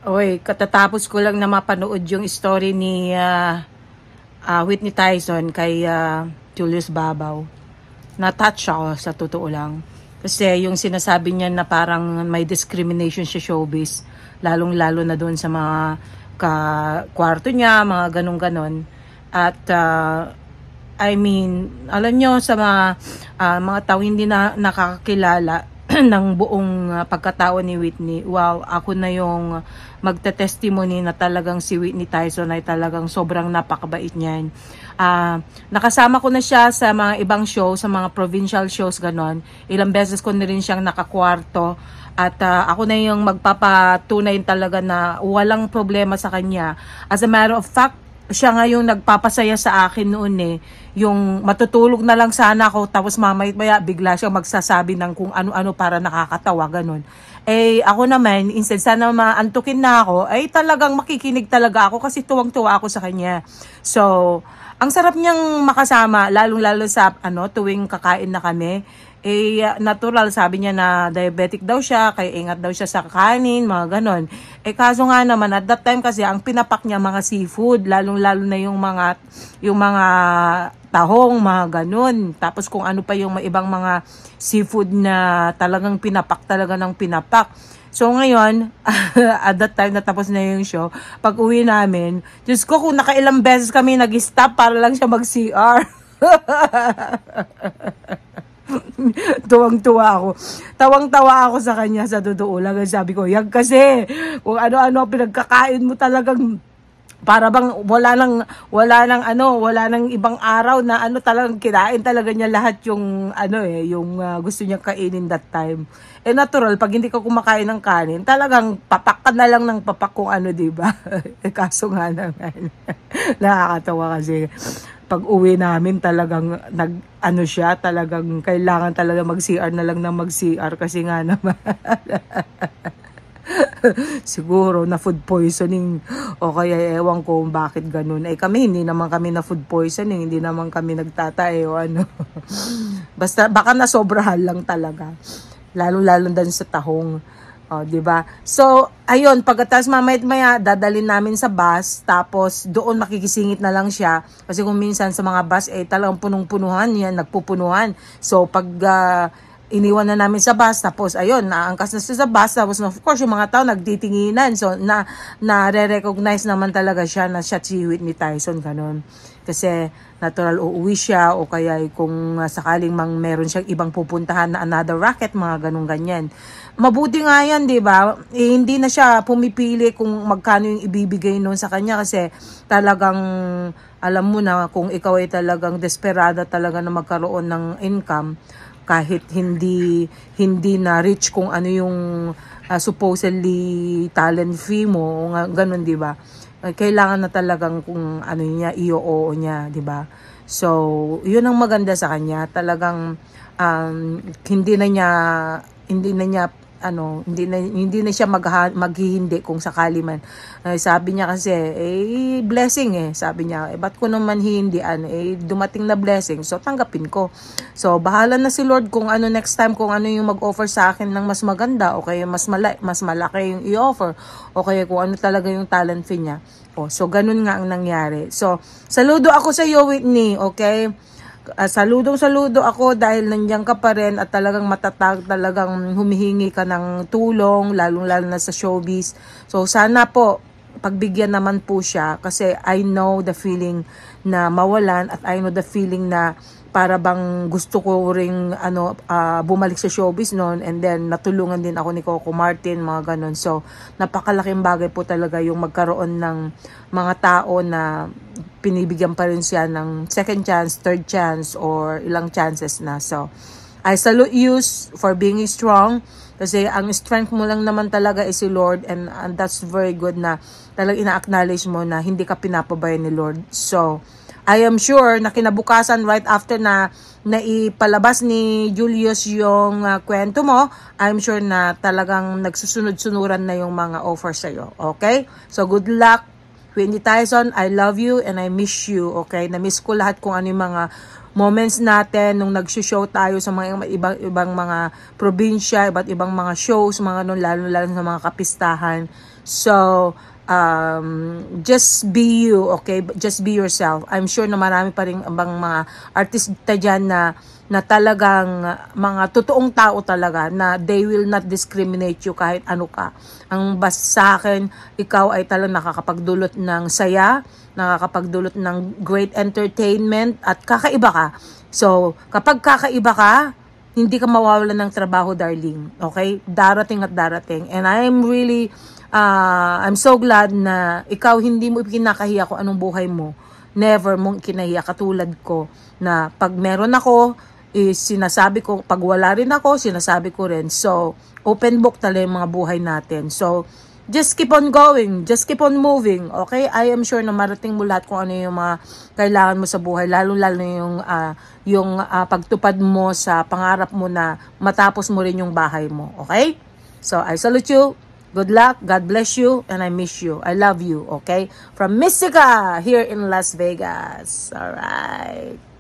Oy, katatapos ko lang na mapanood yung story ni Whitney Tyson kay Julius Babaw. Na-touch ako sa totoo lang. Kasi yung sinasabi niya na parang may discrimination sa showbiz, lalong-lalo na doon sa mga kwarto niya, mga ganun-ganon. At I mean, alam nyo sa mga tao hindi na nakakakilala ng buong pagkatao ni Whitney. Wow, ako na yung magte-testimony na talagang si Whitney Tyson ay talagang sobrang napakabait niyan. Nakasama ko na siya sa mga ibang show, sa mga provincial shows ganon. Ilang beses ko na rin siyang nakakwarto. At ako na yung magpapatunay talaga na walang problema sa kanya. As a matter of fact, siya nga yung nagpapasaya sa akin noon eh. Yung matutulog na lang sana ako tapos mamaya bigla siyang magsasabi ng kung ano-ano para nakakatawa, ganun. Eh ako naman, instead sana maantukin na ako, ay talagang makikinig talaga ako kasi tuwang-tuwa ako sa kanya. So, ang sarap niyang makasama, lalong-lalo sa tuwing kakain na kami. Eh, natural, sabi niya na diabetic daw siya, kaya ingat daw siya sa kanin, mga ganon. Eh, kaso nga naman, at that time kasi, ang pinapak niya mga seafood, lalong-lalo na yung mga tahong, mga ganon. Tapos kung ano pa yung ibang mga seafood na talagang pinapak talaga ng pinapak. So ngayon, at that time natapos na yung show, pag uwi namin, Diyos ko, kung nakailang beses kami nag-stop para lang siya mag-CR. Tuwang-tuwa ako. Tawang-tawa ako sa kanya sa totoo lang. Sabi ko, yan kasi, kung ano-ano pinagkakain mo talagang para bang wala nang ibang araw na talagang kinain talaga niya lahat yung yung gusto niya kainin that time. Eh natural pag hindi ka kumakain ng kanin, talagang papak ka na lang ng papak kung di ba? Kaso nga naman. Nakakatawa kasi pag uwi namin talagang siya, talagang kailangan talaga mag-CR na lang ng mag-CR kasi nga naman siguro na food poisoning o kaya ewan ko bakit ganun. Eh kami, hindi naman kami na food poisoning, hindi naman kami nagtatae o basta baka nasobrahan lang talaga. Lalo-lalo din sa tahong. Oh, 'di ba? So, ayun, pagkatapos mamaya dadalhin namin sa bus, tapos doon makikisingit na lang siya kasi kung minsan sa mga bus talagang punong-punuhan 'yan, nagpupunuhan. So, pag iniwan na namin sa bus, tapos ayun, naangkas na siya sa bus, tapos of course yung mga tao nagtitinginan. So, na-recognize naman talaga siya na siya si Whitney Tyson, ganun. Kasi natural uuwi siya o kaya kung sakaling meron siyang ibang pupuntahan na another racket, mga ganun ganyan. Mabuti nga yan, di ba? Eh, hindi na siya pumipili kung magkano yung ibibigay noon sa kanya kasi talagang alam mo na kung ikaw ay talagang desperada talaga na magkaroon ng income kahit hindi na rich kung ano yung supposedly talent fee mo, ganun, di ba? Kailangan na talagang kung niya, i-oo niya, di ba? So, yun ang maganda sa kanya. Talagang hindi na siya maghihindi kung sakali man. Sabi niya kasi, blessing sabi niya, ba't ko naman hihindian? Dumating na blessing, so tanggapin ko. So, bahala na si Lord kung next time, kung yung mag-offer sa akin ng mas maganda, o kaya mas malaki yung i-offer, o kaya kung talaga yung talent fee niya. So, ganun nga ang nangyari. So, saludo ako sa iyo, Whitney, okay? Saludo ako dahil nandiyan ka pa rin at talagang matatag, talagang humihingi ka ng tulong, lalong-lalo na sa showbiz. So sana po, pagbigyan naman po siya kasi I know the feeling na mawalan at I know the feeling na para bang gusto ko ring bumalik sa showbiz noon, and then natulungan din ako ni Coco Martin, mga ganon. So napakalaking bagay po talaga yung magkaroon ng mga tao na pinibigyan pa rin siya ng second chance, third chance, or ilang chances na. So I salute you for being strong kasi ang strength mo lang naman talaga is si Lord, and that's very good na talagang ina-acknowledge mo na hindi ka pinapabayaan ni Lord. So I am sure na kinabukasan, right after na naipalabas ni Julius yung kwento mo, I'm sure na talagang nagsusunod-sunuran na yung mga offers sa'yo. Okay? So, good luck, Whitney Tyson. I love you and I miss you. Okay? Na-miss ko lahat kung ano yung mga moments natin nung nag-show tayo sa mga ibang mga probinsya, iba't ibang mga shows, mga nun, lalo sa mga kapistahan. So, just be you, okay? Just be yourself. I'm sure na marami pa rin ibang mga artista dyan na talagang mga totoong tao talaga, na they will not discriminate you kahit ano ka. Ang basta sa akin, ikaw ay talagang nakakapagdulot ng saya, nakakapagdulot ng great entertainment, at kakaiba ka. So, kapag kakaiba ka, hindi ka mawawalan ng trabaho, darling. Okay? Darating at darating. And I'm so glad na ikaw hindi mo kinakahiya kung anong buhay mo. Never mong kinahiya, katulad ko, na pag meron ako, sinasabi ko, pag wala rin ako, sinasabi ko rin. So, open book talaga yung mga buhay natin. So, just keep on going. Just keep on moving. Okay? I am sure na marating mo lahat kung ano yung mga kailangan mo sa buhay. Lalo-lalo yung pagtupad mo sa pangarap mo na matapos mo rin yung bahay mo. Okay? So, I salute you. Good luck. God bless you. And I miss you. I love you. Okay? From Mystica here in Las Vegas. Alright.